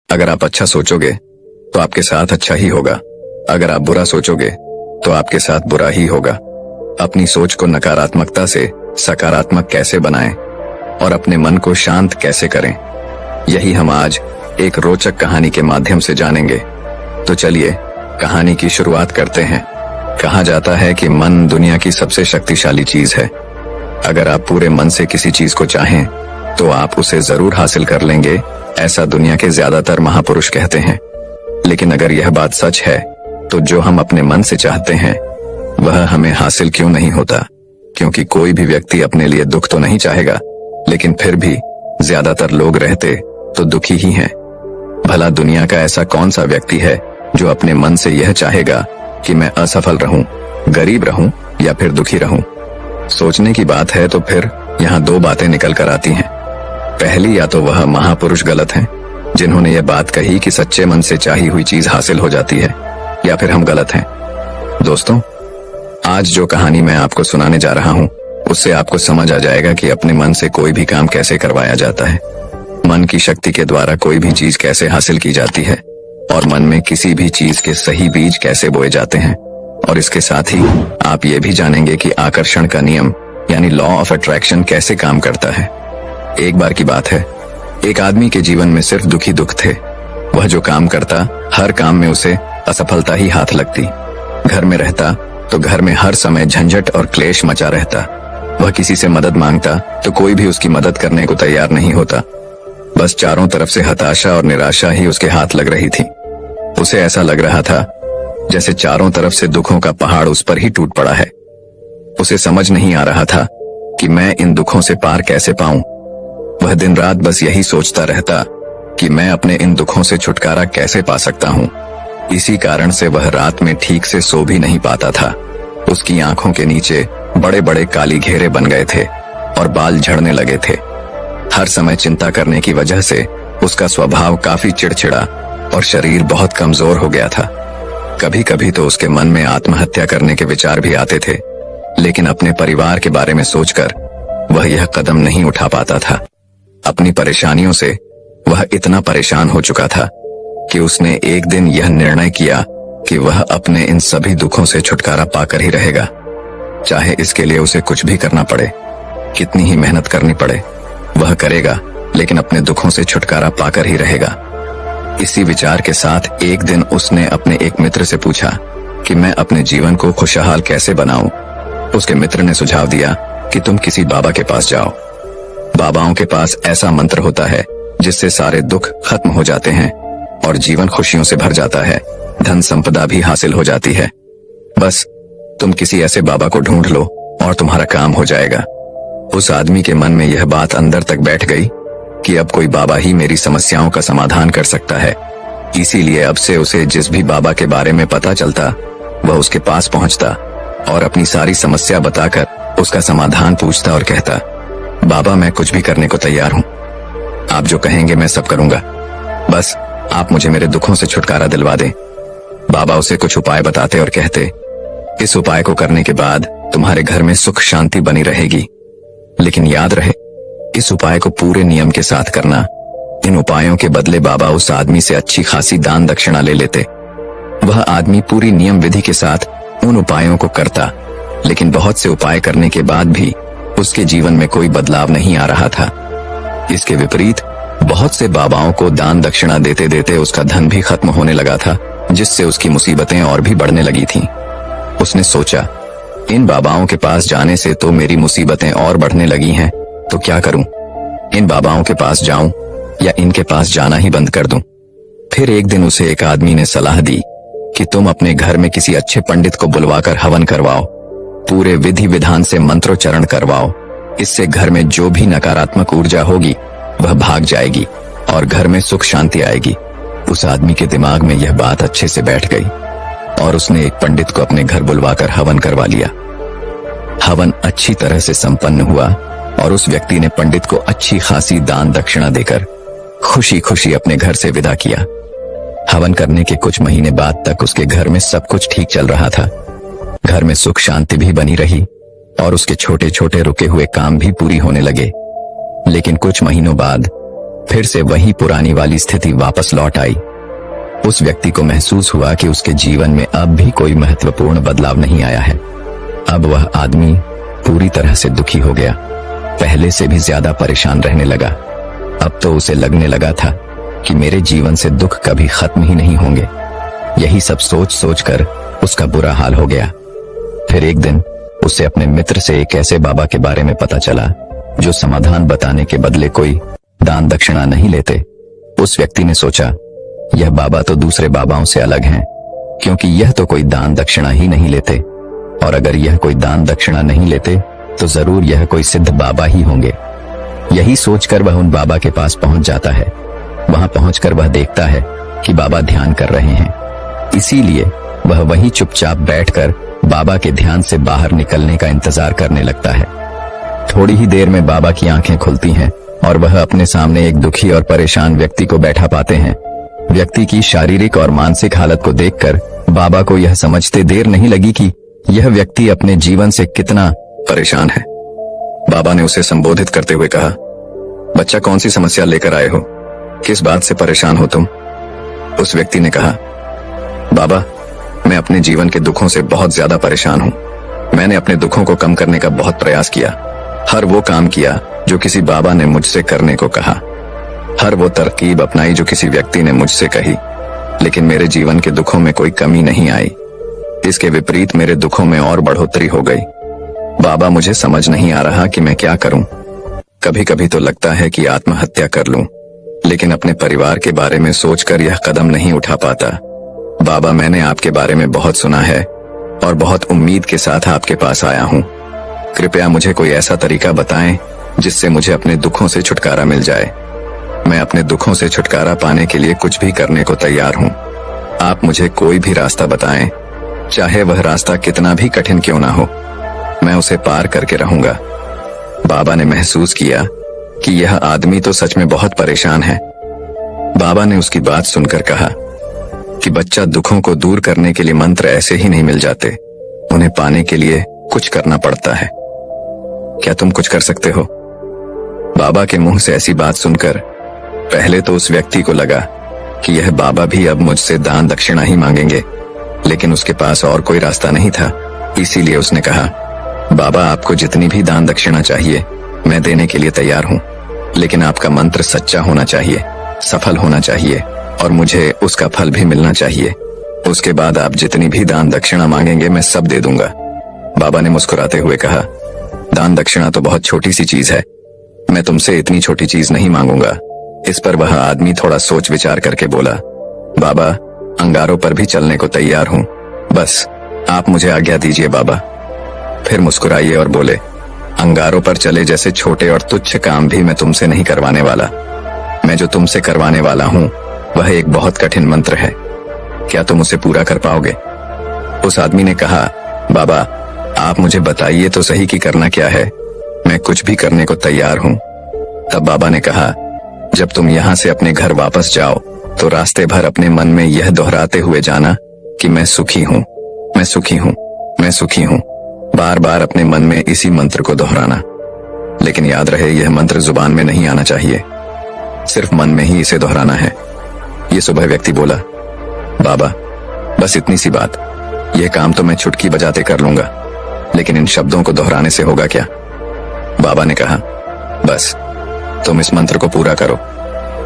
अगर आप अच्छा सोचोगे तो आपके साथ अच्छा ही होगा। अगर आप बुरा सोचोगे तो आपके साथ बुरा ही होगा। अपनी सोच को नकारात्मकता से सकारात्मक कैसे बनाएं और अपने मन को शांत कैसे करें, यही हम आज एक रोचक कहानी के माध्यम से जानेंगे। तो चलिए कहानी की शुरुआत करते हैं। कहा जाता है कि मन दुनिया की सबसे शक्तिशाली चीज है। अगर आप पूरे मन से किसी चीज को चाहें तो आप उसे जरूर हासिल कर लेंगे, ऐसा दुनिया के ज्यादातर महापुरुष कहते हैं। लेकिन अगर यह बात सच है तो जो हम अपने मन से चाहते हैं वह हमें हासिल क्यों नहीं होता? क्योंकि कोई भी व्यक्ति अपने लिए दुख तो नहीं चाहेगा, लेकिन फिर भी ज्यादातर लोग रहते तो दुखी ही हैं। भला दुनिया का ऐसा कौन सा व्यक्ति है जो अपने मन से यह चाहेगा कि मैं असफल रहूं, गरीब रहूं या फिर दुखी रहूं? सोचने की बात है तो फिर यहाँ दो बातें निकल कर आती हैं। पहली, या तो वह महापुरुष गलत हैं जिन्होंने यह बात कही कि सच्चे मन से चाही हुई चीज हासिल हो जाती है, या फिर हम गलत हैं। दोस्तों, आज जो कहानी मैं आपको सुनाने जा रहा हूँ उससे आपको समझ आ जाएगा कि अपने मन से कोई भी काम कैसे करवाया जाता है, मन की शक्ति के द्वारा कोई भी चीज कैसे हासिल की जाती है और मन में किसी भी चीज के सही बीज कैसे बोए जाते हैं। और इसके साथ ही आप ये भी जानेंगे कि आकर्षण का नियम यानी लॉ ऑफ अट्रैक्शन कैसे काम करता है। एक बार की बात है, एक आदमी के जीवन में सिर्फ दुखी दुख थे। वह जो काम करता, हर काम में उसे असफलता ही हाथ लगती। घर में रहता तो घर में हर समय झंझट और क्लेश मचा रहता। वह किसी से मदद मांगता तो कोई भी उसकी मदद करने को तैयार नहीं होता। बस चारों तरफ से हताशा और निराशा ही उसके हाथ लग रही थी। उसे ऐसा लग रहा था जैसे चारों तरफ से दुखों का पहाड़ उस पर ही टूट पड़ा है। उसे समझ नहीं आ रहा था कि मैं इन दुखों से पार कैसे पाऊं। वह दिन रात बस यही सोचता रहता कि मैं अपने इन दुखों से छुटकारा कैसे पा सकता हूं। इसी कारण से वह रात में ठीक से सो भी नहीं पाता था। उसकी आंखों के नीचे बड़े बड़े काली घेरे बन गए थे और बाल झड़ने लगे थे। हर समय चिंता करने की वजह से उसका स्वभाव काफी चिड़चिड़ा और शरीर बहुत कमजोर हो गया था। कभी कभी तो उसके मन में आत्महत्या करने के विचार भी आते थे, लेकिन अपने परिवार के बारे में सोचकर वह यह कदम नहीं उठा पाता था। अपनी परेशानियों से वह इतना परेशान हो चुका था कि उसने एक दिन यह निर्णय किया कि वह अपने इन सभी दुखों से छुटकारा पाकर ही रहेगा, चाहे इसके लिए उसे कुछ भी करना पड़े, कितनी ही मेहनत करनी पड़े, वह करेगा, लेकिन अपने दुखों से छुटकारा पाकर ही रहेगा। इसी विचार के साथ एक दिन उसने अपने एक मित्र से पूछा कि मैं अपने जीवन को खुशहाल कैसे बनाऊं। उसके मित्र ने सुझाव दिया कि तुम किसी बाबा के पास जाओ। बाबाओं के पास ऐसा मंत्र होता है जिससे सारे दुख खत्म हो जाते हैं और जीवन खुशियों से भर जाता है, धन संपदा भी हासिल हो जाती है। बस तुम किसी ऐसे बाबा को ढूंढ लो और तुम्हारा काम हो जाएगा। उस आदमी के मन में यह बात अंदर तक बैठ गई कि अब कोई बाबा ही मेरी समस्याओं का समाधान कर सकता है। इसीलिए अब से उसे जिस भी बाबा के बारे में पता चलता वह उसके पास पहुंचता और अपनी सारी समस्या बताकर उसका समाधान पूछता और कहता, बाबा मैं कुछ भी करने को तैयार हूँ, आप जो कहेंगे मैं सब करूंगा, बस आप मुझे मेरे दुखों से छुटकारा दिलवा दें। बाबा उसे कुछ उपाय बताते और कहते, इस उपाय को करने के बाद तुम्हारे घर में सुख शांति बनी रहेगी, लेकिन याद रहे इस उपाय को पूरे नियम के साथ करना। इन उपायों के बदले बाबा उस आदमी से अच्छी खासी दान दक्षिणा ले लेते। वह आदमी पूरी नियम विधि के साथ उन उपायों को करता, लेकिन बहुत से उपाय करने के बाद भी उसके जीवन में कोई बदलाव नहीं आ रहा था। इसके विपरीत बहुत से बाबाओं को दान दक्षिणा देते देते उसका धन भी खत्म होने लगा था, जिससे उसकी मुसीबतें और भी बढ़ने लगी थीं। उसने सोचा, इन बाबाओं के पास जाने से तो मेरी मुसीबतें और बढ़ने लगी हैं, तो क्या करूं? इन बाबाओं के पास जाऊं या इनके पास जाना ही बंद कर दूं? फिर एक दिन उसे एक आदमी ने सलाह दी कि तुम अपने घर में किसी अच्छे पंडित को बुलवाकर हवन करवाओ, पूरे विधि विधान से मंत्रोच्चारण करवाओ। इससे घर में जो भी नकारात्मक ऊर्जा होगी वह भाग जाएगी और घर में सुख शांति आएगी। उस आदमी के दिमाग में यह बात अच्छे से बैठ गई और उसने एक पंडित को अपने घर बुलवाकर हवन करवा लिया। हवन अच्छी तरह से संपन्न हुआ और उस व्यक्ति ने पंडित को अच्छी खासी दान दक्षिणा देकर खुशी खुशी अपने घर से विदा किया। हवन करने के कुछ महीने बाद तक उसके घर में सब कुछ ठीक चल रहा था। घर में सुख शांति भी बनी रही और उसके छोटे छोटे रुके हुए काम भी पूरी होने लगे। लेकिन कुछ महीनों बाद फिर से वही पुरानी वाली स्थिति वापस लौट आई। उस व्यक्ति को महसूस हुआ कि उसके जीवन में अब भी कोई महत्वपूर्ण बदलाव नहीं आया है। अब वह आदमी पूरी तरह से दुखी हो गया, पहले से भी ज्यादा परेशान रहने लगा। अब तो उसे लगने लगा था कि मेरे जीवन से दुख कभी खत्म ही नहीं होंगे। यही सब सोच सोच कर उसका बुरा हाल हो गया। फिर एक दिन उसे अपने मित्र से एक ऐसे बाबा के बारे में पता चला जो समाधान बताने के बदले कोई दान दक्षिणा नहीं लेते। उस व्यक्ति ने सोचा, यह बाबा तो दूसरे बाबाओं से अलग हैं, क्योंकि यह तो कोई दान दक्षिणा ही नहीं लेते, और अगर यह कोई दान दक्षिणा नहीं लेते तो जरूर यह कोई सिद्ध बाबा ही होंगे। यही सोचकर वह उन बाबा के पास पहुंच जाता है। वहां पहुंचकर वह देखता है कि बाबा ध्यान कर रहे हैं, इसीलिए वह वहीं चुपचाप बैठकर बाबा के ध्यान से बाहर निकलने का इंतजार करने लगता है। थोड़ी ही देर में बाबा की आंखें खुलती हैं और वह अपने सामने एक दुखी और परेशान व्यक्ति को बैठा पाते हैं। व्यक्ति की शारीरिक और मानसिक हालत को देखकर बाबा को यह समझते देर नहीं लगी कि यह व्यक्ति अपने जीवन से कितना परेशान है। बाबा ने उसे संबोधित करते हुए कहा, बच्चा, कौन सी समस्या लेकर आए हो? किस बात से परेशान हो तुम? उस व्यक्ति ने कहा, बाबा, मैं अपने जीवन के दुखों से बहुत ज्यादा परेशान हूँ। मैंने अपने दुखों को कम करने का बहुत प्रयास किया। हर वो काम किया जो किसी बाबा ने मुझसे करने को कहा, हर वो तरकीब अपनाई जो किसी व्यक्ति ने मुझसे कही, लेकिन मेरे जीवन के दुखों में कोई कमी नहीं आई। इसके विपरीत मेरे दुखों में और बढ़ोतरी हो गई। बाबा, मुझे समझ नहीं आ रहा कि मैं क्या करूं। कभी कभी तो लगता है कि आत्महत्या कर लूं, लेकिन अपने परिवार के बारे में सोचकर यह कदम नहीं उठा पाता। बाबा, मैंने आपके बारे में बहुत सुना है और बहुत उम्मीद के साथ आपके पास आया हूं। कृपया मुझे कोई ऐसा तरीका बताएं जिससे मुझे अपने दुखों से छुटकारा मिल जाए। मैं अपने दुखों से छुटकारा पाने के लिए कुछ भी करने को तैयार हूं। आप मुझे कोई भी रास्ता बताएं, चाहे वह रास्ता कितना भी कठिन क्यों ना हो, मैं उसे पार करके रहूंगा। बाबा ने महसूस किया कि यह आदमी तो सच में बहुत परेशान है। बाबा ने उसकी बात सुनकर कहा कि बच्चा, दुखों को दूर करने के लिए मंत्र ऐसे ही नहीं मिल जाते, उन्हें पाने के लिए कुछ करना पड़ता है। क्या तुम कुछ कर सकते हो? बाबा के मुंह से ऐसी बात सुनकर पहले तो उस व्यक्ति को लगा कि यह बाबा भी अब मुझसे दान दक्षिणा ही मांगेंगे, लेकिन उसके पास और कोई रास्ता नहीं था। इसीलिए उसने कहा, बाबा, आपको जितनी भी दान दक्षिणा चाहिए मैं देने के लिए तैयार हूँ, लेकिन आपका मंत्र सच्चा होना चाहिए, सफल होना चाहिए और मुझे उसका फल भी मिलना चाहिए। उसके बाद आप जितनी भी दान दक्षिणा मांगेंगे मैं सब दे दूंगा। बाबा ने मुस्कुराते हुए कहा, दान दक्षिणा तो बहुत छोटी सी चीज है, मैं तुमसे इतनी छोटी चीज नहीं मांगूंगा। इस पर वह आदमी थोड़ा सोच विचार करके बोला, बाबा, अंगारों पर भी चलने को तैयार हूँ, बस आप मुझे आज्ञा दीजिए बाबा। फिर मुस्कुराइए और बोले, अंगारों पर चले जैसे छोटे और तुच्छ काम भी मैं तुमसे नहीं करवाने वाला। मैं जो तुमसे करवाने वाला हूँ वह एक बहुत कठिन मंत्र है। क्या तुम उसे पूरा कर पाओगे? उस आदमी ने कहा, बाबा, आप मुझे बताइए तो सही कि करना क्या है, मैं कुछ भी करने को तैयार हूँ। तब बाबा ने कहा, जब तुम यहाँ से अपने घर वापस जाओ तो रास्ते भर अपने मन में यह दोहराते हुए जाना कि मैं सुखी हूँ, मैं सुखी हूँ, मैं सुखी हूँ। बार बार अपने मन में इसी मंत्र को दोहराना, लेकिन याद रहे यह मंत्र जुबान में नहीं आना चाहिए, सिर्फ मन में ही इसे दोहराना है। ये सुबह व्यक्ति बोला, बाबा, बस इतनी सी बात, यह काम तो मैं चुटकी बजाते कर लूंगा, लेकिन इन शब्दों को दोहराने से होगा क्या? बाबा ने कहा, बस तुम इस मंत्र को पूरा करो।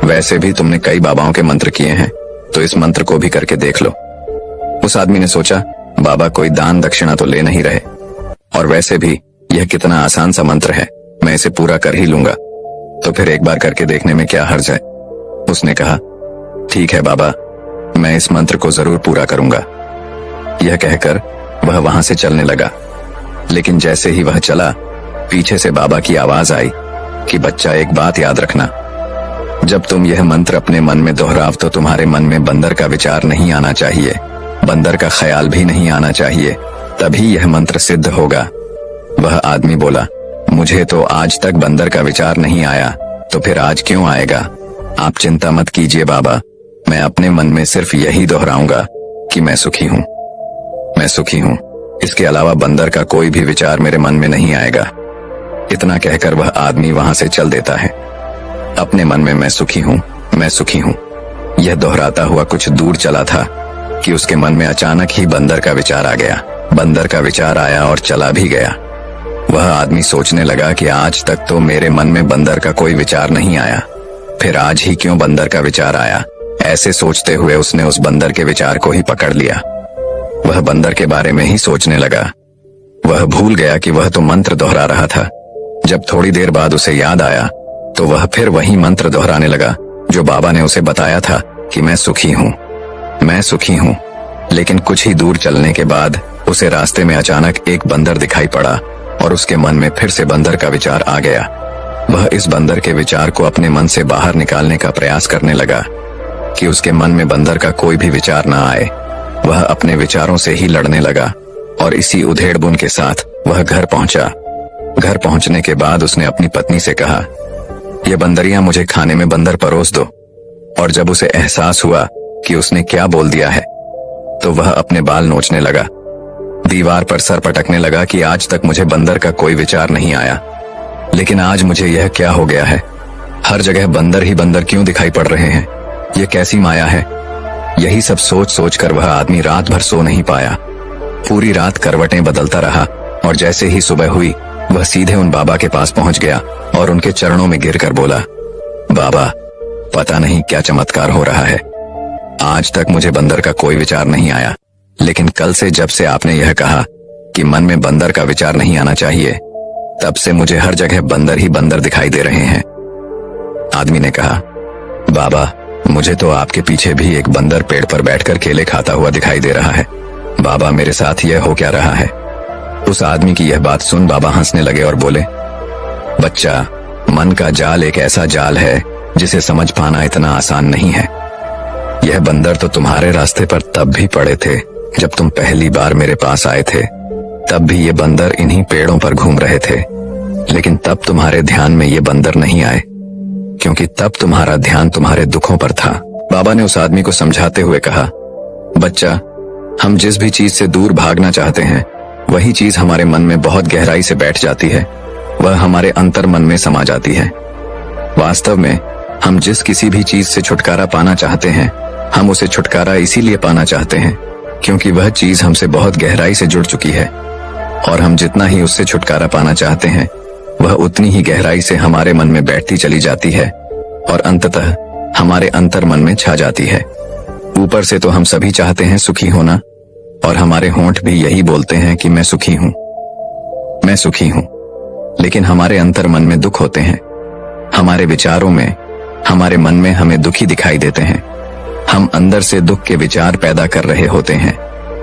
वैसे भी तुमने कई बाबाओं के मंत्र किए हैं, तो इस मंत्र को भी करके देख लो। उस आदमी ने सोचा, बाबा कोई दान दक्षिणा तो ले नहीं रहे, और वैसे भी यह कितना आसान सा मंत्र है, मैं इसे पूरा कर ही लूंगा, तो फिर एक बार करके देखने में क्या हर्ज है। उसने कहा, ठीक है बाबा, मैं इस मंत्र को जरूर पूरा करूंगा। यह कहकर वह वहां से चलने लगा, लेकिन जैसे ही वह चला, पीछे से बाबा की आवाज आई कि बच्चा, एक बात याद रखना, जब तुम यह मंत्र अपने मन में दोहराव तो तुम्हारे मन में बंदर का विचार नहीं आना चाहिए, बंदर का ख्याल भी नहीं आना चाहिए, तभी यह मंत्र सिद्ध होगा। वह आदमी बोला, मुझे तो आज तक बंदर का विचार नहीं आया, तो फिर आज क्यों आएगा? आप चिंता मत कीजिए बाबा, मैं अपने मन में सिर्फ यही दोहराऊंगा कि मैं सुखी हूँ, मैं सुखी हूँ। इसके अलावा बंदर का कोई भी विचार मेरे मन में नहीं आएगा। इतना कहकर वह आदमी वहां से चल देता है। अपने मन में मैं सुखी हूँ, मैं सुखी हूँ, यह दोहराता हुआ कुछ दूर चला था कि उसके मन में अचानक ही बंदर का विचार आ गया। बंदर का विचार आया और चला भी गया। वह आदमी सोचने लगा कि आज तक तो मेरे मन में बंदर का कोई विचार नहीं आया, फिर आज ही क्यों बंदर का विचार आया। ऐसे सोचते हुए उसने उस बंदर के विचार को ही पकड़ लिया। वह बंदर के बारे में ही सोचने लगा। वह भूल गया कि वह तो मंत्र दोहरा रहा था। जब थोड़ी देर बाद उसे याद आया तो वह फिर वही मंत्र दोहराने लगा जो बाबा ने उसे बताया था कि मैं सुखी हूँ, मैं सुखी हूँ। लेकिन कुछ ही दूर चलने के बाद उसे रास्ते में अचानक एक बंदर दिखाई पड़ा और उसके मन में फिर से बंदर का विचार आ गया। वह इस बंदर के विचार को अपने मन से बाहर निकालने का प्रयास करने लगा कि उसके मन में बंदर का कोई भी विचार न आए। वह अपने विचारों से ही लड़ने लगा और इसी उधेड़-बुन के साथ वह घर पहुंचा। घर पहुंचने के बाद उसने अपनी पत्नी से कहा, ये बंदरियां मुझे खाने में बंदर परोस दो। और जब उसे एहसास हुआ कि उसने क्या बोल दिया है तो वह अपने बाल नोचने लगा, दीवार पर सर पटकने लगा कि आज तक मुझे बंदर का कोई विचार नहीं आया, लेकिन आज मुझे यह क्या हो गया है। हर जगह बंदर ही बंदर क्यों दिखाई पड़ रहे हैं, ये कैसी माया है। यही सब सोच सोच कर वह आदमी रात भर सो नहीं पाया। पूरी रात करवटें बदलता रहा और जैसे ही सुबह हुई वह सीधे उन बाबा के पास पहुंच गया और उनके चरणों में गिरकर बोला, बाबा, पता नहीं क्या चमत्कार हो रहा है। आज तक मुझे बंदर का कोई विचार नहीं आया, लेकिन कल से जब से आपने यह कहा कि मन में बंदर का विचार नहीं आना चाहिए, तब से मुझे हर जगह बंदर ही बंदर दिखाई दे रहे हैं। आदमी ने कहा, बाबा, मुझे तो आपके पीछे भी एक बंदर पेड़ पर बैठकर केले खाता हुआ दिखाई दे रहा है। बाबा, मेरे साथ यह हो क्या रहा है। उस आदमी की यह बात सुन बाबा हंसने लगे और बोले, बच्चा, मन का जाल एक ऐसा जाल है जिसे समझ पाना इतना आसान नहीं है। यह बंदर तो तुम्हारे रास्ते पर तब भी पड़े थे जब तुम पहली बार मेरे पास आए थे। तब भी ये बंदर इन्हीं पेड़ों पर घूम रहे थे, लेकिन तब तुम्हारे ध्यान में ये बंदर नहीं आए, क्योंकि तब तुम्हारा ध्यान तुम्हारे दुखों पर था। बाबा ने उस आदमी को समझाते हुए कहा, बच्चा, हम जिस भी चीज से दूर भागना चाहते हैं वही चीज हमारे मन में बहुत गहराई से बैठ जाती है। वह हमारे अंतर मन में समा जाती है। वास्तव में हम जिस किसी भी चीज से छुटकारा पाना चाहते हैं, हम उसे छुटकारा इसीलिए पाना चाहते हैं क्योंकि वह चीज हमसे बहुत गहराई से जुड़ चुकी है, और हम जितना ही उससे छुटकारा पाना चाहते हैं वह उतनी ही गहराई से हमारे मन में बैठती चली जाती है और अंततः हमारे अंतर मन में छा जाती है। ऊपर से तो हम सभी चाहते हैं सुखी होना, और हमारे होंठ भी यही बोलते हैं कि मैं सुखी हूँ, मैं सुखी हूँ, लेकिन हमारे अंतर मन में दुख होते हैं। हमारे विचारों में, हमारे मन में हमें दुखी दिखाई देते हैं। हम अंदर से दुख के विचार पैदा कर रहे होते हैं।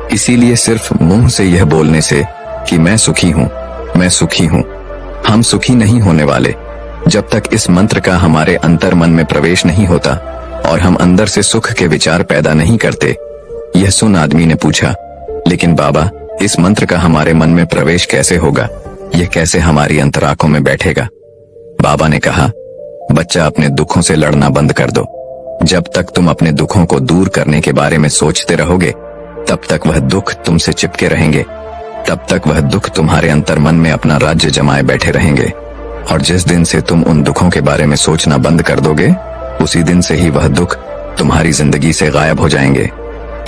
इसीलिए सिर्फ मुंह से यह बोलने से कि मैं सुखी हूँ, मैं सुखी हूँ, हम सुखी नहीं होने वाले जब तक इस मंत्र का हमारे अंतर मन में प्रवेश नहीं होता और हम अंदर से सुख के विचार पैदा नहीं करते। यह सुन आदमी ने पूछा, लेकिन बाबा, इस मंत्र का हमारे मन में प्रवेश कैसे होगा, यह कैसे हमारी अंतरांखों में बैठेगा। बाबा ने कहा, बच्चा, अपने दुखों से लड़ना बंद कर दो। जब तक तुम अपने दुखों को दूर करने के बारे में सोचते रहोगे तब तक वह दुख तुमसे चिपके रहेंगे, तब तक वह दुख तुम्हारे अंतर मन में अपना राज्य जमाए बैठे रहेंगे। और जिस दिन से तुम उन दुखों के बारे में सोचना बंद कर दोगे, उसी दिन से ही वह दुख तुम्हारी जिंदगी से गायब हो जाएंगे।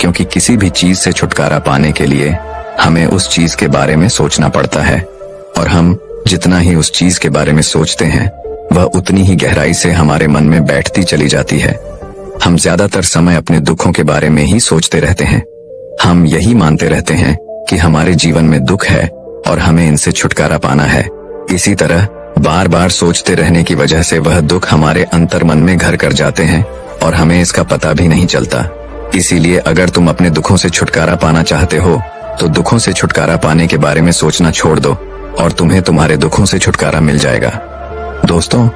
क्योंकि किसी भी चीज से छुटकारा पाने के लिए हमें उस चीज के बारे में सोचना पड़ता है, और हम जितना ही उस चीज के बारे में सोचते हैं वह उतनी ही गहराई से हमारे मन में बैठती चली जाती है। हम ज्यादातर समय अपने दुखों के बारे में ही सोचते रहते हैं। हम यही मानते रहते हैं कि हमारे जीवन में दुख है और हमें इनसे छुटकारा पाना है। इसी तरह बार बार सोचते रहने की वजह से वह दुख हमारे अंतर मन में घर कर जाते हैं और हमें इसका पता भी नहीं चलता। इसीलिए अगर तुम अपने दुखों से छुटकारा पाना चाहते हो तो दुखों से छुटकारा पाने के बारे में सोचना छोड़ दो और तुम्हें तुम्हारे दुखों से छुटकारा मिल जाएगा। दोस्तों,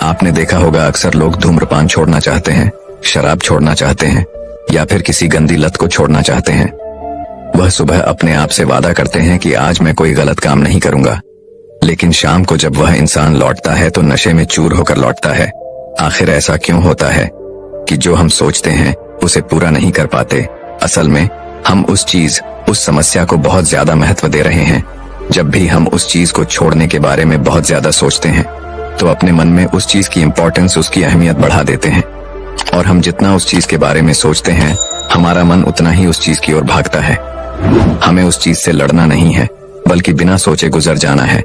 आपने देखा होगा अक्सर लोग धूम्रपान छोड़ना चाहते हैं, शराब छोड़ना चाहते हैं या फिर किसी गंदी लत को छोड़ना चाहते हैं। वह सुबह अपने आप से वादा करते हैं कि आज मैं कोई गलत काम नहीं करूंगा, लेकिन शाम को जब वह इंसान लौटता है तो नशे में चूर होकर लौटता है। आखिर ऐसा क्यों होता है कि जो हम सोचते हैं उसे पूरा नहीं कर पाते? असल में हम उस समस्या को बहुत ज्यादा महत्व दे रहे हैं। जब भी हम उस चीज को छोड़ने के बारे में बहुत ज्यादा सोचते हैं तो अपने मन में उस चीज की इम्पोर्टेंस, उसकी अहमियत बढ़ा देते हैं। और हम जितना उस चीज के बारे में सोचते हैं, हमारा मन उतना ही उस चीज की ओर भागता है। हमें उस चीज से लड़ना नहीं है, बल्कि बिना सोचे गुजर जाना है।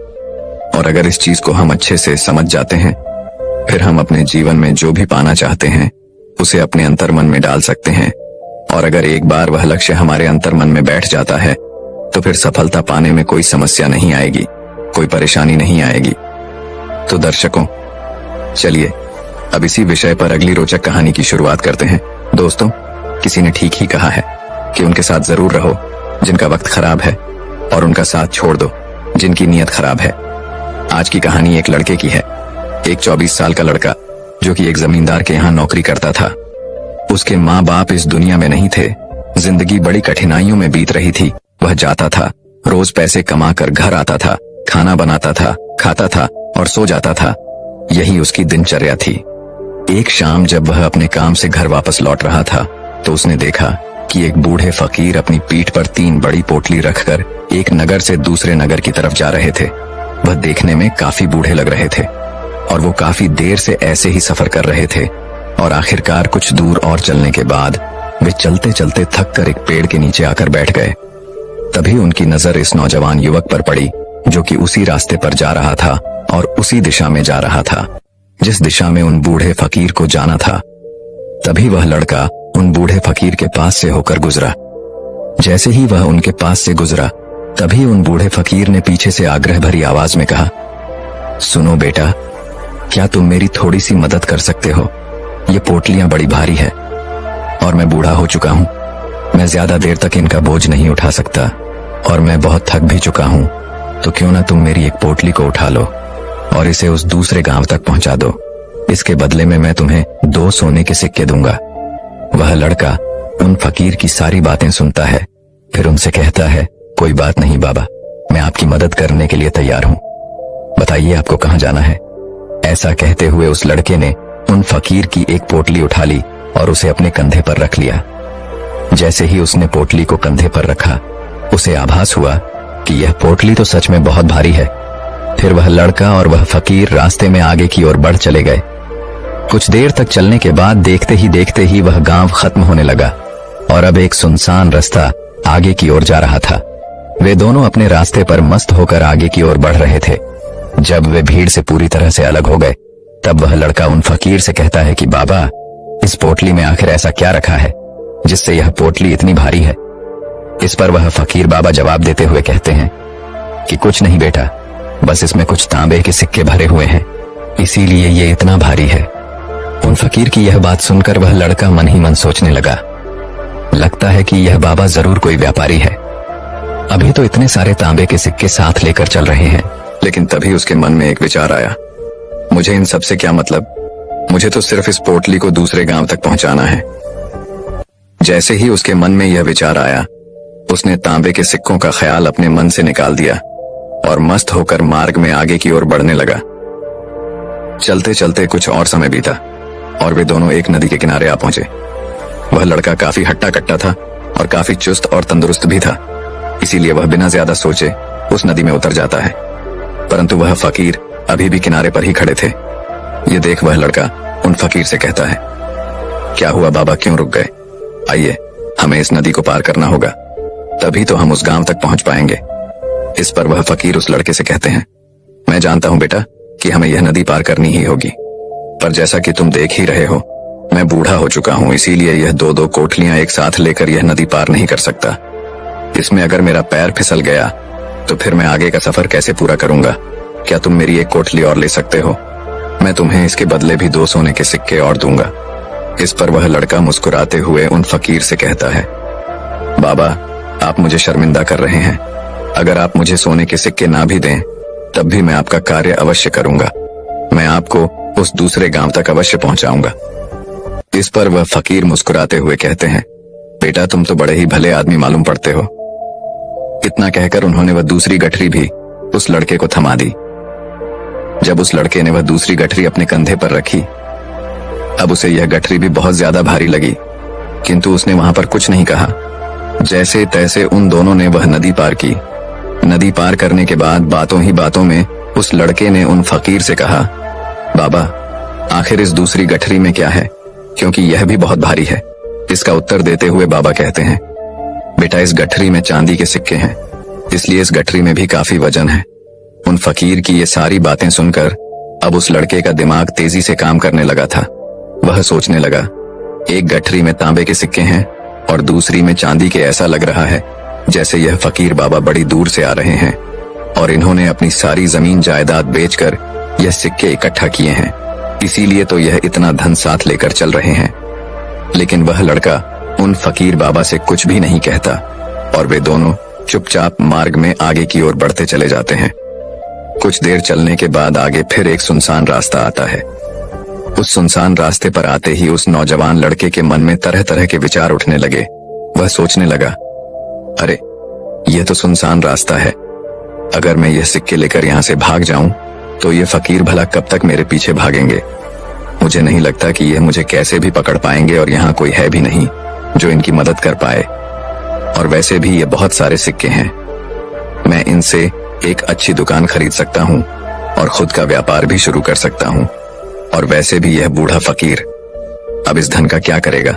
और अगर इस चीज को हम अच्छे से समझ जाते हैं, फिर हम अपने जीवन में जो भी पाना चाहते हैं उसे अपने अंतर्मन में डाल सकते हैं। और अगर एक बार वह लक्ष्य हमारे अंतर्मन में बैठ जाता है, तो फिर सफलता पाने में कोई समस्या नहीं आएगी, कोई परेशानी नहीं आएगी। तो दर्शकों, चलिए अब इसी विषय पर अगली रोचक कहानी की शुरुआत करते हैं। दोस्तों, किसी ने ठीक ही कहा है कि उनके साथ जरूर रहो जिनका वक्त खराब है, और उनका साथ छोड़ दो जिनकी नीयत खराब है। आज की कहानी एक लड़के की है। एक 24 साल का लड़का जो कि एक जमींदार के यहाँ नौकरी करता था। उसके माँ बाप इस दुनिया में नहीं थे। जिंदगी बड़ी कठिनाइयों में बीत रही थी। वह जाता था, रोज पैसे कमाकर घर आता था, खाना बनाता था, खाता था और सो जाता था। यही उसकी दिनचर्या थी। एक शाम जब वह अपने काम से घर वापस लौट रहा था, तो उसने देखा कि एक बूढ़े फकीर अपनी पीठ पर 3 बड़ी पोटली रखकर एक नगर से दूसरे नगर की तरफ जा रहे थे। वह देखने में काफी बूढ़े लग रहे थे और वो काफी देर से ऐसे ही सफर कर रहे थे। और आखिरकार कुछ दूर और चलने के बाद वे चलते चलते थक कर एक पेड़ के नीचे आकर बैठ गए। तभी उनकी नजर इस नौजवान युवक पर पड़ी जो कि उसी रास्ते पर जा रहा था और उसी दिशा में जा रहा था जिस दिशा में उन बूढ़े फकीर को जाना था। तभी वह लड़का उन बूढ़े फकीर के पास से होकर गुजरा। जैसे ही वह उनके पास से गुजरा, तभी उन बूढ़े फकीर ने पीछे से आग्रह भरी आवाज में कहा, सुनो बेटा, क्या तुम मेरी थोड़ी सी मदद कर सकते हो? ये पोटलियां बड़ी भारी है और मैं बूढ़ा हो चुका हूँ। मैं ज्यादा देर तक इनका बोझ नहीं उठा सकता और मैं बहुत थक भी चुका हूँ। तो क्यों ना तुम मेरी एक पोटली को उठा लो और इसे उस दूसरे गांव तक पहुंचा दो। इसके बदले में मैं तुम्हें 2 सोने के सिक्के दूंगा। वह लड़का उन फकीर की सारी बातें सुनता है, फिर उनसे कहता है, कोई बात नहीं बाबा, मैं आपकी मदद करने के लिए तैयार हूँ। बताइए आपको कहाँ जाना है? ऐसा कहते हुए उस लड़के ने उन फकीर की एक पोटली उठा ली और उसे अपने कंधे पर रख लिया। जैसे ही उसने पोटली को कंधे पर रखा, उसे आभास हुआ कि यह पोटली तो सच में बहुत भारी है। फिर वह लड़का और वह फकीर रास्ते में आगे की ओर बढ़ चले गए। कुछ देर तक चलने के बाद देखते ही वह गांव खत्म होने लगा और अब एक सुनसान रास्ता आगे की ओर जा रहा था। वे दोनों अपने रास्ते पर मस्त होकर आगे की ओर बढ़ रहे थे। जब वे भीड़ से पूरी तरह से अलग हो गए, तब वह लड़का उन फकीर से कहता है कि बाबा, इस पोटली में आखिर ऐसा क्या रखा है जिससे यह पोटली इतनी भारी है? इस पर वह फकीर बाबा जवाब देते हुए कहते हैं कि कुछ नहीं बेटा, बस इसमें कुछ तांबे के सिक्के भरे हुए हैं, इसीलिए ये इतना भारी है। उन फकीर की यह बात सुनकर वह लड़का मन ही मन सोचने लगा, लगता है कि यह बाबा जरूर कोई व्यापारी है। अभी तो इतने सारे तांबे के सिक्के साथ लेकर चल रहे हैं। लेकिन तभी उसके मन में एक विचार आया, मुझे इन सब से क्या मतलब? मुझे तो सिर्फ इस पोटली को दूसरे गांव तक पहुंचाना है। जैसे ही उसके मन में यह विचार आया, उसने तांबे के सिक्कों का ख्याल अपने मन से निकाल दिया और मस्त होकर मार्ग में आगे की ओर बढ़ने लगा। चलते चलते कुछ और समय बीता और वे दोनों एक नदी के किनारे आ पहुंचे। वह लड़का काफी हट्टा कट्टा था और काफी चुस्त और तंदुरुस्त भी था, इसीलिए वह बिना ज्यादा सोचे उस नदी में उतर जाता है। परंतु वह फकीर अभी भी किनारे पर ही खड़े थे। ये देख वह लड़का उन फकीर से कहता है, क्या हुआ बाबा, क्यों रुक गए? आइए, हमें इस नदी को पार करना होगा, तभी तो हम उस गांव तक पहुंच पाएंगे। इस पर वह फकीर उस लड़के से कहते हैं, मैं जानता हूं बेटा कि हमें यह नदी पार करनी ही होगी, पर जैसा कि तुम देख ही रहे हो, मैं बूढ़ा हो चुका हूं, इसीलिए यह 2-2 कोठलियां एक साथ लेकर यह नदी पार नहीं कर सकता। इसमें अगर मेरा पैर फिसल गया तो फिर मैं आगे का सफर कैसे पूरा करूंगा? क्या तुम मेरी एक कोठली और ले सकते हो? मैं तुम्हें इसके बदले भी 2 सोने के सिक्के और दूंगा। इस पर वह लड़का मुस्कुराते हुए उन फकीर से कहता है, बाबा, आप मुझे शर्मिंदा कर रहे हैं। अगर आप मुझे सोने के सिक्के ना भी दें, तब भी मैं आपका कार्य अवश्य करूंगा। मैं आपको उस दूसरे गांव तक अवश्य पहुंचाऊंगा। इस पर वह फकीर मुस्कुराते हुए कहते हैं, बेटा, तुम तो बड़े ही भले आदमी मालूम पड़ते हो। इतना कहकर उन्होंने वह दूसरी गठरी भी उस लड़के को थमा दी। जब उस लड़के ने वह दूसरी गठरी अपने कंधे पर रखी, अब उसे यह गठरी भी बहुत ज्यादा भारी लगी, किंतु उसने वहां पर कुछ नहीं कहा। जैसे तैसे उन दोनों ने वह नदी पार की। नदी पार करने के बाद बातों ही बातों में उस लड़के ने उन फकीर से कहा बाबा, आखिर इस दूसरी गठरी में क्या है, क्योंकि यह भी बहुत भारी है। इसका उत्तर देते हुए बाबा कहते हैं, बेटा इस गठरी में चांदी के सिक्के हैं, इसलिए इस गठरी में भी काफी वजन है। उन फकीर की ये सारी बातें सुनकर अब उस लड़के का दिमाग तेजी से काम करने लगा था। वह सोचने लगा, एक गठरी में तांबे के सिक्के हैं और दूसरी में चांदी के। ऐसा लग रहा है जैसे यह फकीर बाबा बड़ी दूर से आ रहे हैं और इन्होंने अपनी सारी जमीन जायदाद बेचकर यह सिक्के इकट्ठा किए हैं, इसीलिए तो यह इतना धन साथ लेकर चल रहे हैं। लेकिन वह लड़का उन फकीर बाबा से कुछ भी नहीं कहता और वे दोनों चुपचाप मार्ग में आगे की ओर बढ़ते चले जाते हैं। कुछ देर चलने के बाद आगे फिर एक सुनसान रास्ता आता है। उस सुनसान रास्ते पर आते ही उस नौजवान लड़के के मन में तरह तरह के विचार उठने लगे। वह सोचने लगा, अरे यह तो सुनसान रास्ता है, अगर मैं यह सिक्के लेकर यहाँ से भाग जाऊं तो ये फकीर भला कब तक मेरे पीछे भागेंगे। मुझे नहीं लगता कि यह मुझे कैसे भी पकड़ पाएंगे और यहाँ कोई है भी नहीं जो इनकी मदद कर पाए। और वैसे भी ये बहुत सारे सिक्के हैं, मैं इनसे एक अच्छी दुकान खरीद सकता हूँ और खुद का व्यापार भी शुरू कर सकता हूँ। और वैसे भी यह बूढ़ा फकीर अब इस धन का क्या करेगा,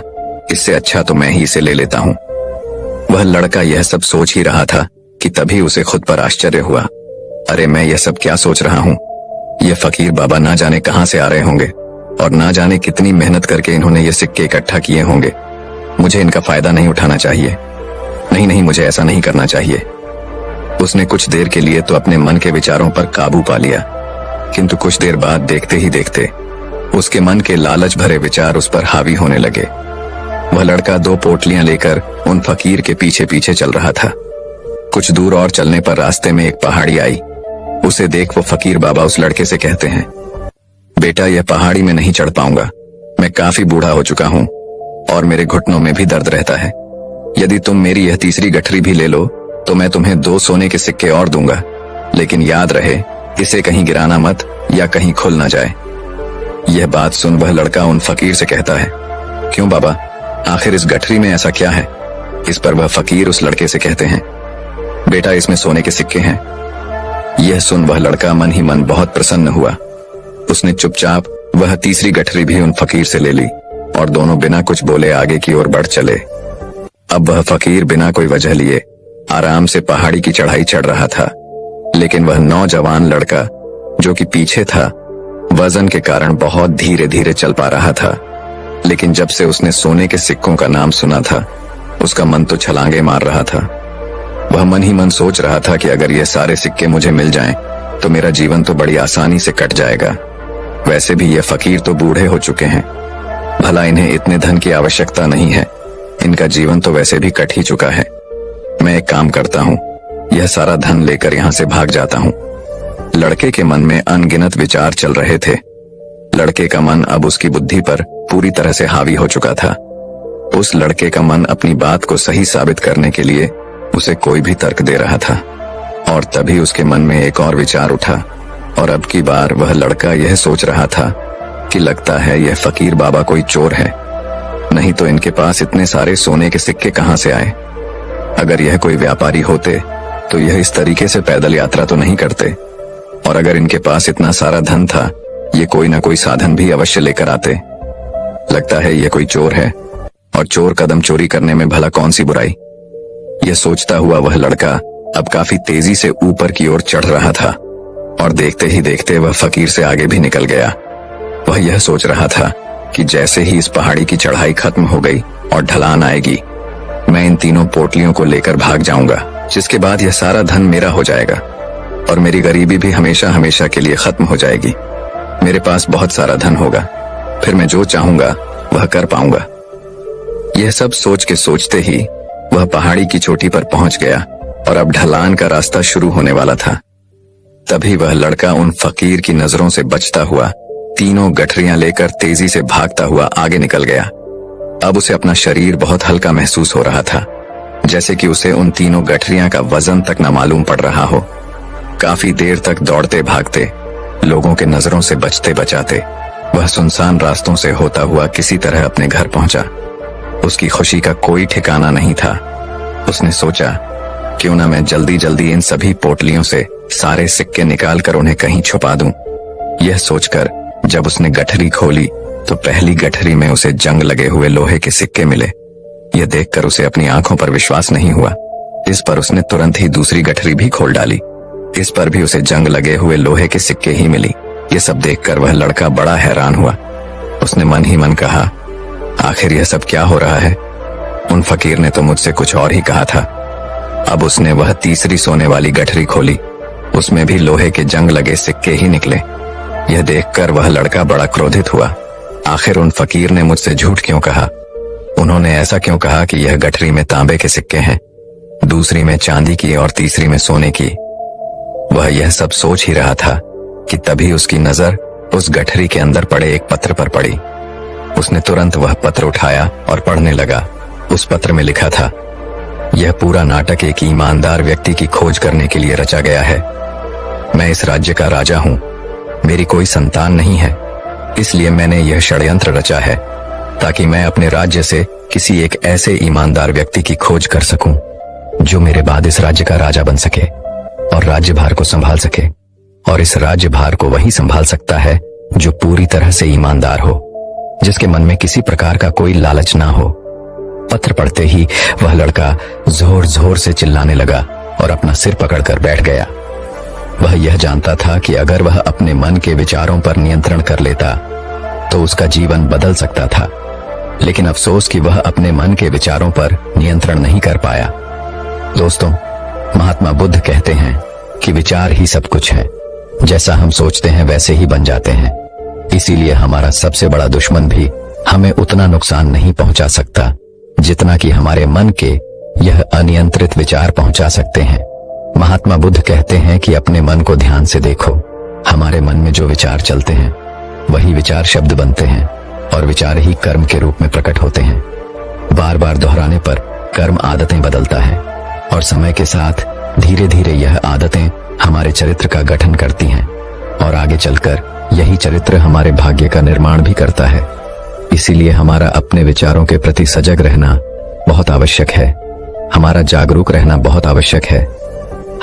इससे अच्छा तो मैं ही इसे ले लेता हूँ। वह लड़का यह सब सोच ही रहा था कि तभी उसे खुद पर आश्चर्य हुआ, अरे मैं यह सब क्या सोच रहा हूँ। यह फकीर बाबा ना जाने कहाँ से आ रहे होंगे और ना जाने कितनी मेहनत करके इन्होंने ये सिक्के इकट्ठा किए होंगे। मुझे इनका फायदा नहीं उठाना चाहिए। नहीं, मुझे ऐसा नहीं करना चाहिए। उसने कुछ देर के लिए तो अपने मन के विचारों पर काबू पा लिया, किंतु कुछ देर बाद देखते ही देखते उसके मन के लालच भरे विचार उस पर हावी होने लगे। वह लड़का 2 पोटलियां लेकर उन फकीर के पीछे पीछे चल रहा था। कुछ दूर और चलने पर रास्ते में एक पहाड़ी आई। उसे देख वो फकीर बाबा उस लड़के से कहते हैं, बेटा यह पहाड़ी में नहीं चढ़ पाऊंगा, मैं काफी बूढ़ा हो चुका हूँ और मेरे घुटनों में भी दर्द रहता है। यदि तुम मेरी यह तीसरी गठरी भी ले लो तो मैं तुम्हें 2 सोने के सिक्के और दूंगा, लेकिन याद रहे इसे कहीं गिराना मत या कहीं खुल ना जाए। यह बात सुन वह लड़का उन फकीर से कहता है, क्यों बाबा, आखिर इस गठरी में ऐसा क्या है। इस पर वह फकीर उस लड़के से कहते हैं, बेटा इसमें सोने के सिक्के हैं। यह सुन वह लड़का मन ही मन बहुत प्रसन्न हुआ। उसने चुपचाप वह तीसरी गठरी भी उन फकीर से ले ली और दोनों बिना कुछ बोले आगे की ओर बढ़ चले। अब वह फकीर बिना कोई वजह लिए आराम से पहाड़ी की चढ़ाई चढ़ रहा था, लेकिन वह नौजवान लड़का जो कि पीछे था वजन के कारण बहुत धीरे धीरे चल पा रहा था। लेकिन जब से उसने सोने के सिक्कों का नाम सुना था उसका मन तो छलांगे मार रहा था। वह मन ही मन सोच रहा था कि अगर ये सारे सिक्के मुझे मिल जाएं तो मेरा जीवन तो बड़ी आसानी से कट जाएगा। वैसे भी ये फकीर तो बूढ़े हो चुके हैं, भला इन्हें इतने धन की आवश्यकता नहीं है, इनका जीवन तो वैसे भी कट ही चुका है। मैं एक काम करता हूँ, यह सारा धन लेकर यहाँ से भाग जाता हूँ। लड़के के मन में अनगिनत विचार चल रहे थे। लड़के का मन अब उसकी बुद्धि पर पूरी तरह से हावी हो चुका था। उस लड़के का मन अपनी बात को सही साबित करने के लिए उसे कोई भी तर्क दे रहा था। और तभी उसके मन में एक और विचार उठा और अब की बार वह लड़का यह सोच रहा था कि लगता है यह फकीर बाबा कोई चोर है, नहीं तो इनके पास इतने सारे सोने के सिक्के कहाँ से आए। अगर यह कोई व्यापारी होते तो यह इस तरीके से पैदल यात्रा तो नहीं करते, और अगर इनके पास इतना सारा धन था ये कोई ना कोई साधन भी अवश्य लेकर आते। लगता है यह कोई चोर है, और चोर कदम चोरी करने में भला कौन सी बुराई। यह सोचता हुआ वह लड़का अब काफी तेजी से ऊपर की ओर चढ़ रहा था और देखते ही देखते वह फकीर से आगे भी निकल गया। वह यह सोच रहा था कि जैसे ही इस पहाड़ी की चढ़ाई खत्म हो गई और ढलान आएगी, मैं इन तीनों पोटलियों को लेकर भाग जाऊंगा, जिसके बाद यह सारा धन मेरा हो जाएगा और मेरी गरीबी भी हमेशा हमेशा के लिए खत्म हो जाएगी। मेरे पास बहुत सारा धन होगा, फिर मैं जो चाहूंगा वह कर पाऊंगा। यह सब सोच के सोचते ही वह पहाड़ी की चोटी पर पहुंच गया और अब ढलान का रास्ता शुरू होने वाला था। तभी वह लड़का उन फकीर की नजरों से बचता हुआ तीनों गठरियां लेकर तेजी से भागता हुआ आगे निकल गया। अब उसे अपना शरीर बहुत हल्का महसूस हो रहा था, जैसे कि उसे उन तीनों गठरियां का वजन तक न मालूम पड़ रहा हो। काफी देर तक दौड़ते भागते, लोगों के नजरों से बचते बचाते वह सुनसान रास्तों से होता हुआ किसी तरह अपने घर पहुंचा। उसकी खुशी का कोई ठिकाना नहीं था। उसने सोचा, क्यों ना मैं जल्दी जल्दी इन सभी पोटलियों से सारे सिक्के निकाल कर उन्हें कहीं छुपा दूं। यह सोचकर जब उसने गठरी खोली तो पहली गठरी में उसे जंग लगे हुए लोहे के सिक्के मिले। यह देखकर उसे अपनी आंखों पर विश्वास नहीं हुआ। इस पर उसने तुरंत ही दूसरी गठरी भी खोल डाली। इस पर भी उसे जंग लगे हुए लोहे के सिक्के ही मिली। ये सब देखकर वह लड़का बड़ा हैरान हुआ। उसने मन ही मन कहा, आखिर यह सब क्या हो रहा है? उन फकीर ने तो मुझसे कुछ और ही कहा था। अब उसने वह तीसरी सोने वाली गठरी खोली, उसमें भी लोहे के जंग लगे सिक्के ही निकले। यह देखकर वह लड़का बड़ा क्रोधित हुआ। आखिर उन फकीर ने मुझसे झूठ क्यों कहा? उन्होंने ऐसा क्यों कहा कि यह गठरी में तांबे के सिक्के हैं, दूसरी में चांदी की और तीसरी में सोने की? वह यह सब सोच ही रहा था कि तभी उसकी नजर उस गठरी के अंदर पड़े एक पत्र पर पड़ी। उसने तुरंत वह पत्र उठाया और पढ़ने लगा। उस पत्र में लिखा था, यह पूरा नाटक एक ईमानदार व्यक्ति की खोज करने के लिए रचा गया है। मैं इस राज्य का राजा हूँ, मेरी कोई संतान नहीं है, इसलिए मैंने यह षड्यंत्र रचा है ताकि मैं अपने राज्य से किसी एक ऐसे ईमानदार व्यक्ति की खोज कर सकूं जो मेरे बाद इस राज्य का राजा बन सके और राज्यभार को संभाल सके। और इस राज्यभार को वही संभाल सकता है जो पूरी तरह से ईमानदार हो, जिसके मन में किसी प्रकार का कोई लालच ना हो। पत्र पढ़ते ही वह लड़का जोर जोर से चिल्लाने लगा और अपना सिर पकड़कर बैठ गया। वह यह जानता था कि अगर वह अपने मन के विचारों पर नियंत्रण कर लेता तो उसका जीवन बदल सकता था, लेकिन अफसोस कि वह अपने मन के विचारों पर नियंत्रण नहीं कर पाया। दोस्तों, महात्मा बुद्ध कहते हैं कि विचार ही सब कुछ है। जैसा हम सोचते हैं वैसे ही बन जाते हैं। इसीलिए हमारा सबसे बड़ा दुश्मन भी हमें उतना नुकसान नहीं पहुंचा सकता जितना कि हमारे मन के यह अनियंत्रित विचार पहुंचा सकते हैं। महात्मा बुद्ध कहते हैं कि अपने मन को ध्यान से देखो। हमारे मन में जो विचार चलते हैं वही विचार शब्द बनते हैं और विचार ही कर्म के रूप में प्रकट होते हैं। बार बार दोहराने पर कर्म आदतें बदलता है और समय के साथ धीरे धीरे यह आदतें हमारे चरित्र का गठन करती हैं और आगे चलकर यही चरित्र हमारे भाग्य का निर्माण भी करता है। इसीलिए हमारा अपने विचारों के प्रति सजग रहना बहुत आवश्यक है। हमारा जागरूक रहना बहुत आवश्यक है।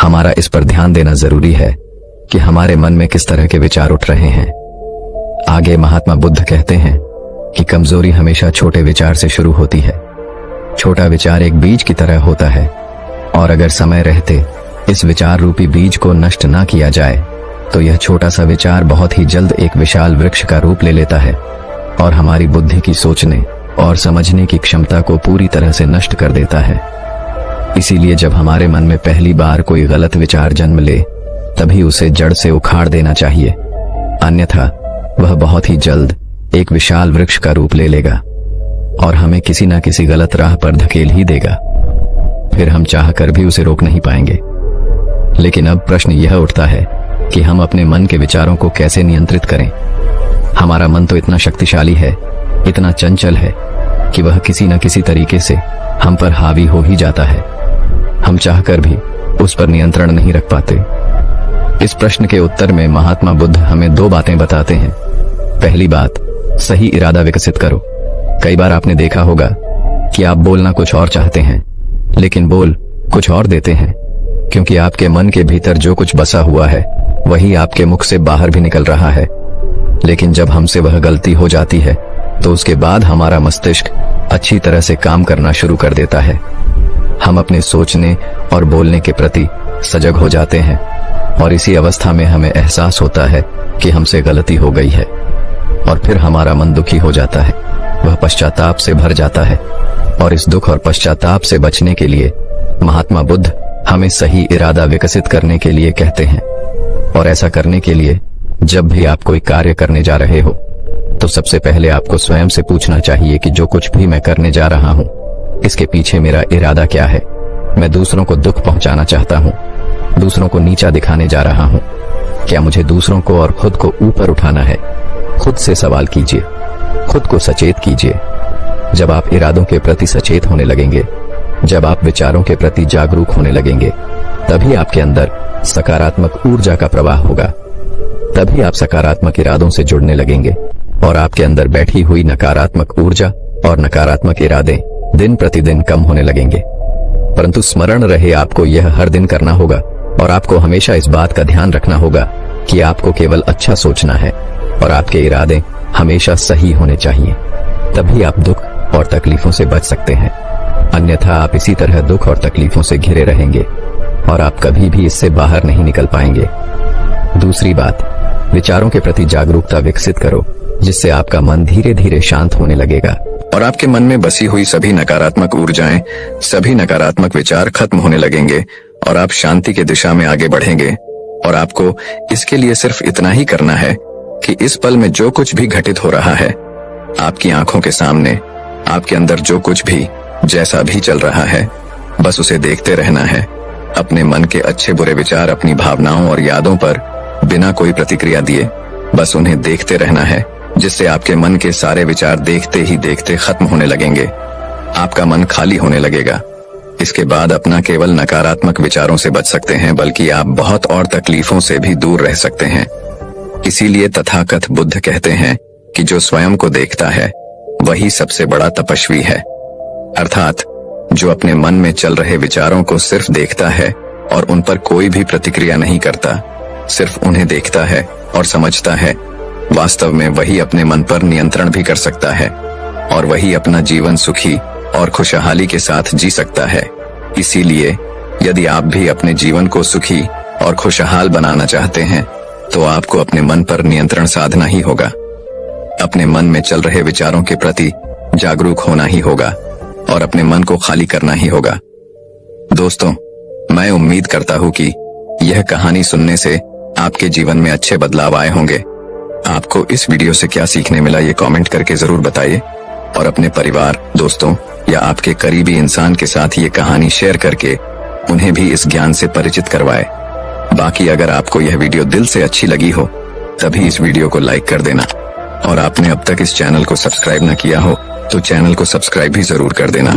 हमारा इस पर ध्यान देना जरूरी है कि हमारे मन में किस तरह के विचार उठ रहे हैं। आगे महात्मा बुद्ध कहते हैं कि कमजोरी हमेशा छोटे विचार से शुरू होती है। छोटा विचार एक बीज की तरह होता है और अगर समय रहते इस विचार रूपी बीज को नष्ट ना किया जाए तो यह छोटा सा विचार बहुत ही जल्द एक विशाल वृक्ष का रूप ले लेता है और हमारी बुद्धि की सोचने और समझने की क्षमता को पूरी तरह से नष्ट कर देता है। इसीलिए जब हमारे मन में पहली बार कोई गलत विचार जन्म ले तभी उसे जड़ से उखाड़ देना चाहिए, अन्यथा वह बहुत ही जल्द एक विशाल वृक्ष का रूप ले लेगा और हमें किसी न किसी गलत राह पर धकेल ही देगा। फिर हम चाहकर भी उसे रोक नहीं पाएंगे। लेकिन अब प्रश्न यह उठता है कि हम अपने मन के विचारों को कैसे नियंत्रित करें। हमारा मन तो इतना शक्तिशाली है, इतना चंचल है कि वह किसी न किसी तरीके से हम पर हावी हो ही जाता है। हम चाहकर भी उस पर नियंत्रण नहीं रख पाते। इस प्रश्न के उत्तर में महात्मा बुद्ध हमें दो बातें बताते हैं। पहली बात, सही इरादा विकसित करो। कई बार आपने देखा होगा कि आप बोलना कुछ और चाहते हैं लेकिन बोल कुछ और देते हैं, क्योंकि आपके मन के भीतर जो कुछ बसा हुआ है वही आपके मुख से बाहर भी निकल रहा है। लेकिन जब हमसे वह गलती हो जाती है तो उसके बाद हमारा मस्तिष्क अच्छी तरह से काम करना शुरू कर देता है। हम अपने सोचने और बोलने के प्रति सजग हो जाते हैं और इसी अवस्था में हमें एहसास होता है कि हमसे गलती हो गई है और फिर हमारा मन दुखी हो जाता है, वह पश्चाताप से भर जाता है। और इस दुख और पश्चाताप से बचने के लिए महात्मा बुद्ध हमें सही इरादा विकसित करने के लिए कहते हैं। और ऐसा करने के लिए जब भी आप कोई कार्य करने जा रहे हो तो सबसे पहले आपको स्वयं से पूछना चाहिए कि जो कुछ भी मैं करने जा रहा हूँ इसके पीछे मेरा इरादा क्या है। मैं दूसरों को दुख पहुंचाना चाहता हूँ, दूसरों को नीचा दिखाने जा रहा हूँ, क्या मुझे दूसरों को और खुद को ऊपर उठाना है? खुद से सवाल कीजिए, खुद को सचेत कीजिए। जब आप इरादों के प्रति सचेत होने लगेंगे, जब आप विचारों के प्रति जागरूक होने लगेंगे, तभी आपके अंदर सकारात्मक ऊर्जा का प्रवाह होगा। तभी आप सकारात्मक इरादों से जुड़ने लगेंगे और आपके अंदर बैठी हुई नकारात्मक ऊर्जा और नकारात्मक इरादे दिन प्रतिदिन कम होने लगेंगे। परंतु स्मरण रहे, आपको यह हर दिन करना होगा और आपको हमेशा इस बात का ध्यान रखना होगा कि आपको केवल अच्छा सोचना है और आपके इरादे हमेशा सही होने चाहिए। तभी आप दुख और तकलीफों से बच सकते हैं, अन्यथा आप इसी तरह दुख और तकलीफों से घिरे रहेंगे और आप कभी भी इससे बाहर नहीं निकल पाएंगे। दूसरी बात, विचारों के प्रति जागरूकता विकसित करो, जिससे आपका मन धीरे धीरे शांत होने लगेगा और आपके मन में बसी हुई सभी नकारात्मक ऊर्जाएं, सभी नकारात्मक विचार खत्म होने लगेंगे और आप शांति की दिशा में आगे बढ़ेंगे। और आपको इसके लिए सिर्फ इतना ही करना है कि इस पल में जो कुछ भी घटित हो रहा है, आपकी आंखों के सामने, आपके अंदर जो कुछ भी जैसा भी चल रहा है, बस उसे देखते रहना है। अपने मन के अच्छे बुरे विचार, अपनी भावनाओं और यादों पर बिना कोई प्रतिक्रिया दिए बस उन्हें देखते रहना है, जिससे आपके मन के सारे विचार देखते ही देखते खत्म होने लगेंगे। आपका मन खाली होने लगेगा। इसके बाद अपना केवल नकारात्मक विचारों से बच सकते हैं, बल्कि आप बहुत और तकलीफों से भी दूर रह सकते हैं। इसीलिए तथाकथ बुद्ध कहते हैं कि जो स्वयं को देखता है वही सबसे बड़ा तपस्वी है। अर्थात जो अपने मन में चल रहे विचारों को सिर्फ देखता है और उन पर कोई भी प्रतिक्रिया नहीं करता, सिर्फ उन्हें देखता है और समझता है, वास्तव में वही अपने मन पर नियंत्रण भी कर सकता है और वही अपना जीवन सुखी और खुशहाली के साथ जी सकता है। इसीलिए यदि आप भी अपने जीवन को सुखी और खुशहाल बनाना चाहते हैं, तो आपको अपने मन पर नियंत्रण साधना ही होगा। अपने मन में चल रहे विचारों के प्रति जागरूक होना ही होगा और अपने मन को खाली करना ही होगा। दोस्तों, मैं उम्मीद करता हूँ कि यह कहानी सुनने से आपके जीवन में अच्छे बदलाव आए होंगे। आपको इस वीडियो से क्या सीखने मिला, ये कमेंट करके जरूर बताइए और अपने परिवार, दोस्तों या आपके करीबी इंसान के साथ ये कहानी शेयर करके उन्हें भी इस ज्ञान से परिचित करवाए। बाकी अगर आपको यह वीडियो दिल से अच्छी लगी हो, तभी इस वीडियो को लाइक कर देना और आपने अब तक इस चैनल को सब्सक्राइब न किया हो तो चैनल को सब्सक्राइब भी जरूर कर देना।